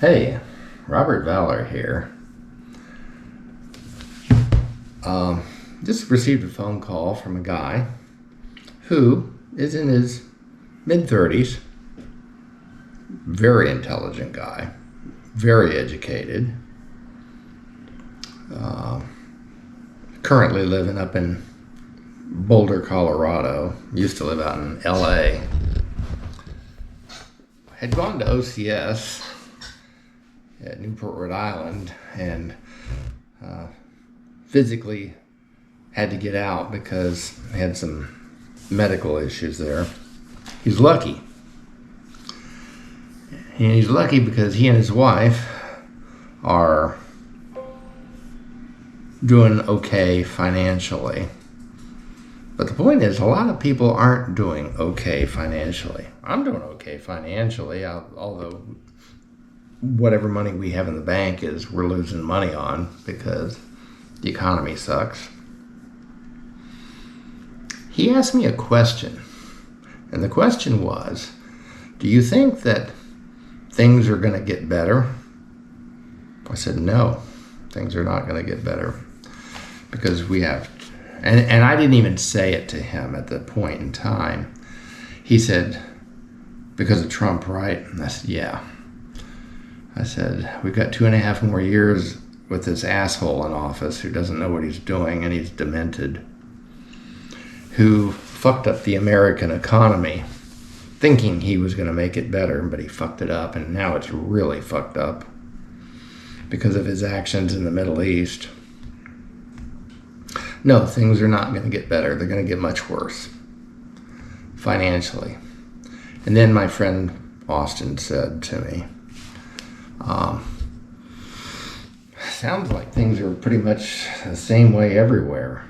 Hey, Robert Valor here. Just received a phone call from a guy who is in his mid-30s. Very intelligent guy, very educated. Currently living up in Boulder, Colorado. Used to live out in LA. Had gone to OCS at Newport, Rhode Island, and physically had to get out because he had some medical issues there. He's lucky. And he's lucky because he and his wife are doing okay financially. But the point is, a lot of people aren't doing okay financially. I'm doing okay financially, although whatever money we have in the bank we're losing money on because the economy sucks. He asked me a question, and the question was, do you think that things are going to get better? I said, no, things are not going to get better because we have, and I didn't even say it to him at the point in time. He said, because of Trump, right? And I said, yeah. I said, we've got 2.5 more years with this asshole in office who doesn't know what he's doing, and he's demented, who fucked up the American economy thinking he was going to make it better, but he fucked it up, and now it's really fucked up because of his actions in the Middle East. No, things are not going to get better. They're going to get much worse financially. And then my friend Austin said to me, sounds like things are pretty much the same way everywhere.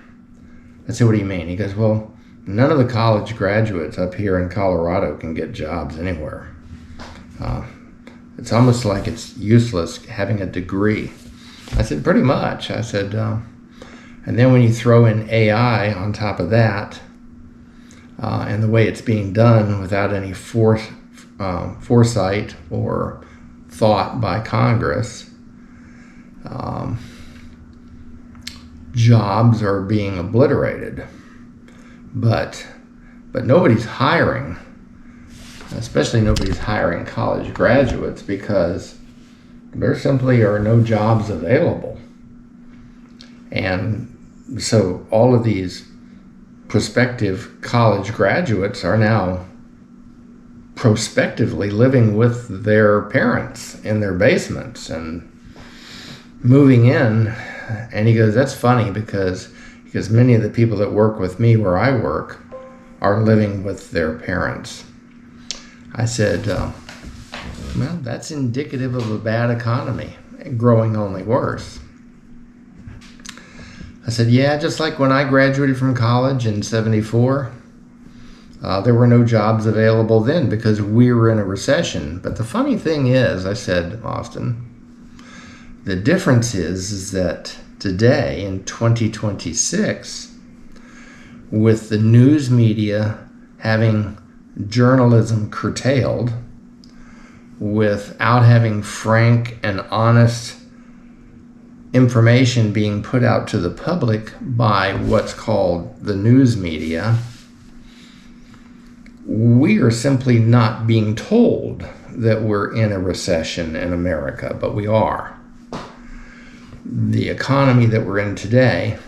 I said, what do you mean? He goes, well, none of the college graduates up here in Colorado can get jobs anywhere. It's almost like it's useless having a degree. I said, pretty much. I said, and then when you throw in AI on top of that, and the way it's being done without any foresight or thought by Congress, jobs are being obliterated, but nobody's hiring, especially nobody's hiring college graduates because there simply are no jobs available. And so all of these prospective college graduates are now prospectively living with their parents in their basements and moving in. And he goes, that's funny because many of the people that work with me where I work are living with their parents. I said, well, that's indicative of a bad economy, growing only worse. I said, yeah, just like when I graduated from college in 1974, there were no jobs available then because we were in a recession. But the funny thing is, I said, Austin, the difference is that today in 2026, with the news media having journalism curtailed, without having frank and honest information being put out to the public by what's called the news media, we are simply not being told that we're in a recession in America, but we are. The economy that we're in today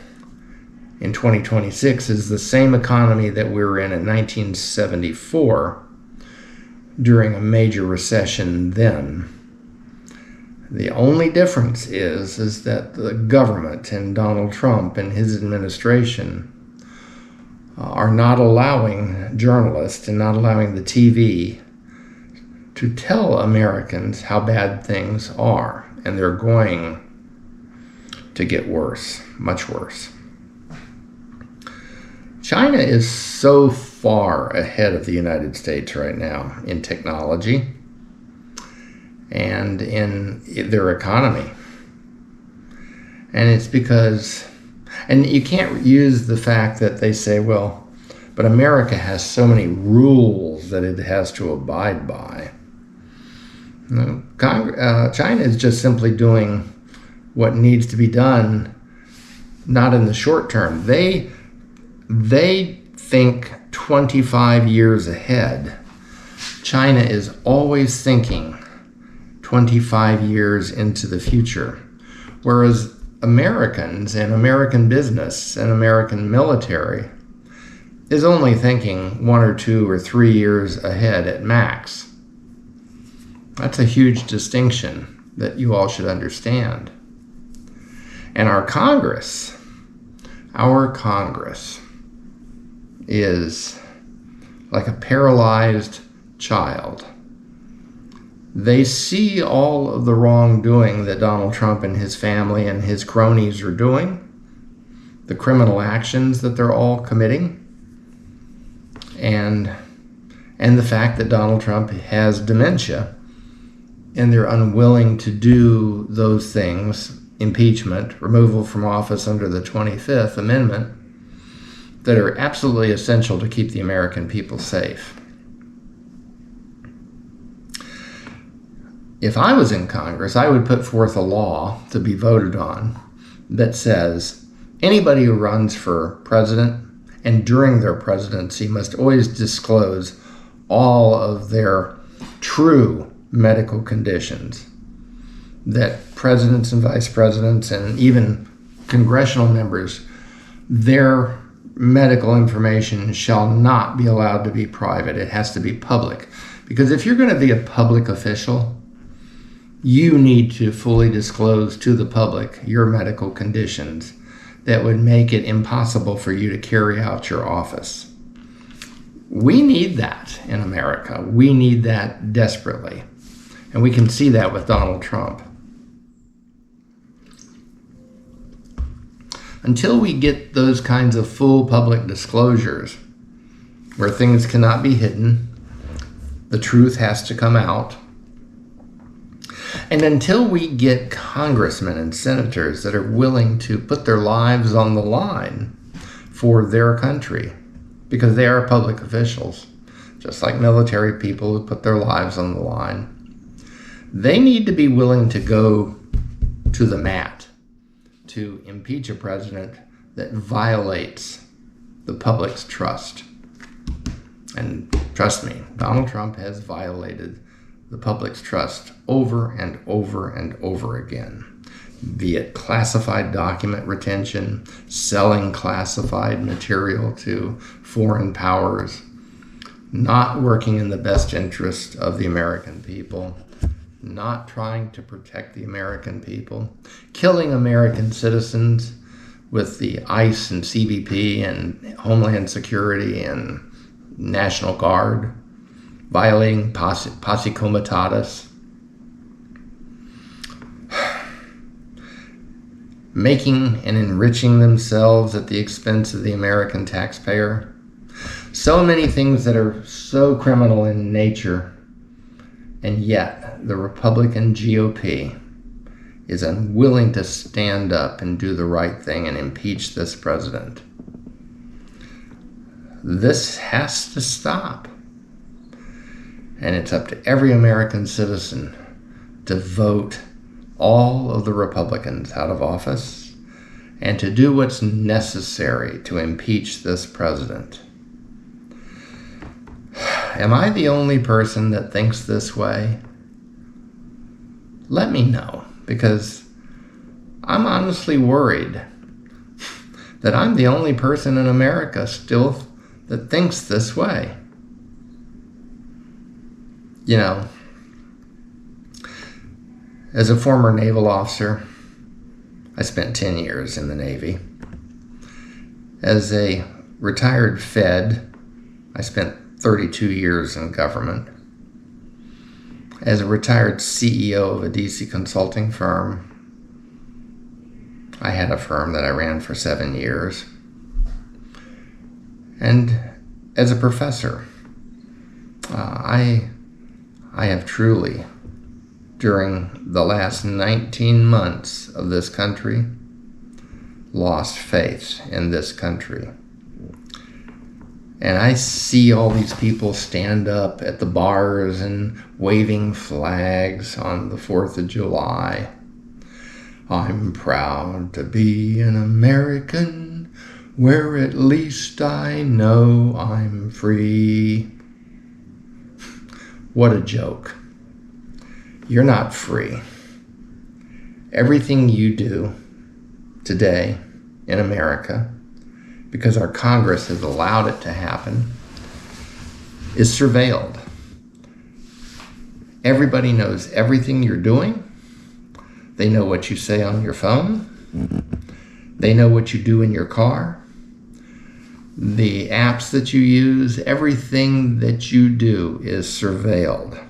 in 2026 is the same economy that we were in 1974 during a major recession then. The only difference is that the government and Donald Trump and his administration are not allowing journalists and not allowing the TV to tell Americans how bad things are. And they're going to get worse, much worse. China is so far ahead of the United States right now in technology and in their economy. And it's because, and you can't use the fact that they say, well, but America has so many rules that it has to abide by. No, China is just simply doing what needs to be done, not in the short term. They think 25 years ahead. China is always thinking 25 years into the future, whereas Americans and American business and American military is only thinking 1 or 2 or 3 years ahead at max. That's a huge distinction that you all should understand. And our Congress is like a paralyzed child. They see all of the wrongdoing that Donald Trump and his family and his cronies are doing, the criminal actions that they're all committing, and the fact that Donald Trump has dementia, and they're unwilling to do those things, impeachment, removal from office under the 25th Amendment, that are absolutely essential to keep the American people safe. If I was in Congress, I would put forth a law to be voted on that says anybody who runs for president and during their presidency must always disclose all of their true medical conditions, that presidents and vice presidents and even congressional members, their medical information shall not be allowed to be private. It has to be public. Because if you're going to be a public official, you need to fully disclose to the public your medical conditions that would make it impossible for you to carry out your office. We need that in America. We need that desperately. And we can see that with Donald Trump. Until we get those kinds of full public disclosures where things cannot be hidden, the truth has to come out. And until we get congressmen and senators that are willing to put their lives on the line for their country, because they are public officials, just like military people who put their lives on the line, they need to be willing to go to the mat to impeach a president that violates the public's trust. And trust me, Donald Trump has violated the public's trust over and over and over again, be it classified document retention, selling classified material to foreign powers, not working in the best interest of the American people, not trying to protect the American people, killing American citizens with the ICE and CBP and Homeland Security and National Guard, violating posse comitatus, making and enriching themselves at the expense of the American taxpayer. So many things that are so criminal in nature, and yet the Republican GOP is unwilling to stand up and do the right thing and impeach this president. This has to stop. And it's up to every American citizen to vote all of the Republicans out of office and to do what's necessary to impeach this president. Am I the only person that thinks this way? Let me know, because I'm honestly worried that I'm the only person in America still that thinks this way. You know, as a former naval officer, I spent 10 years in the Navy. As a retired Fed, I spent 32 years in government. As a retired CEO of a DC consulting firm, I had a firm that I ran for 7 years. And as a professor, I have truly, during the last 19 months of this country, lost faith in this country. And I see all these people stand up at the bars and waving flags on the 4th of July. I'm proud to be an American, where at least I know I'm free. What a joke. You're not free. Everything you do today in America, because our Congress has allowed it to happen, is surveilled. Everybody knows everything you're doing. They know what you say on your phone. They know what you do in your car. The apps that you use, everything that you do is surveilled.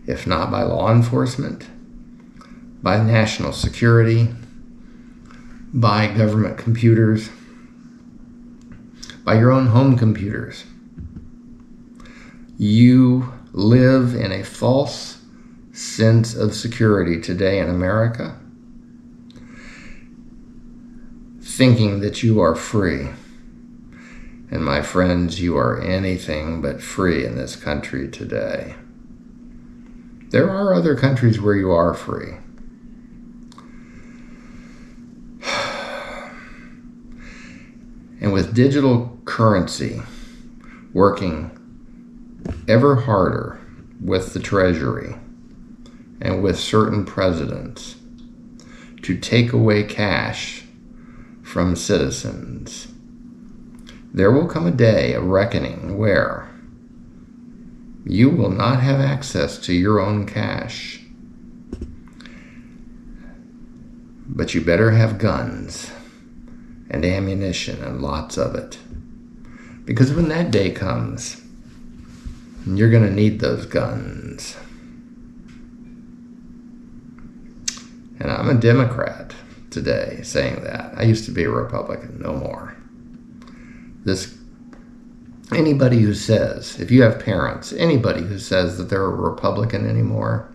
If not by law enforcement, by national security, by government computers, by your own home computers. You live in a false sense of security today in America, thinking that you are free. And my friends, you are anything but free in this country today. There are other countries where you are free. And with digital currency working ever harder with the Treasury and with certain presidents to take away cash from citizens, there will come a day of reckoning where you will not have access to your own cash. But you better have guns and ammunition, and lots of it. Because when that day comes, you're going to need those guns. And I'm a Democrat today saying that. I used to be a Republican, no more. Anybody who says, if you have parents, anybody who says that they're a Republican anymore,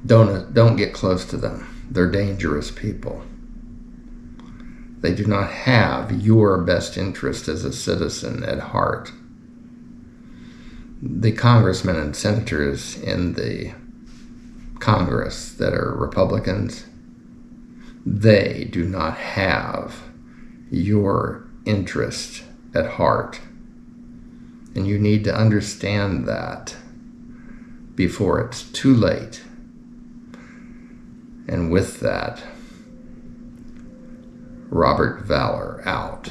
don't get close to them. They're dangerous people. They do not have your best interest as a citizen at heart. The congressmen and senators in the Congress that are Republicans, they do not have your interest at heart. And you need to understand that before it's too late. And with that, Robert Valor out.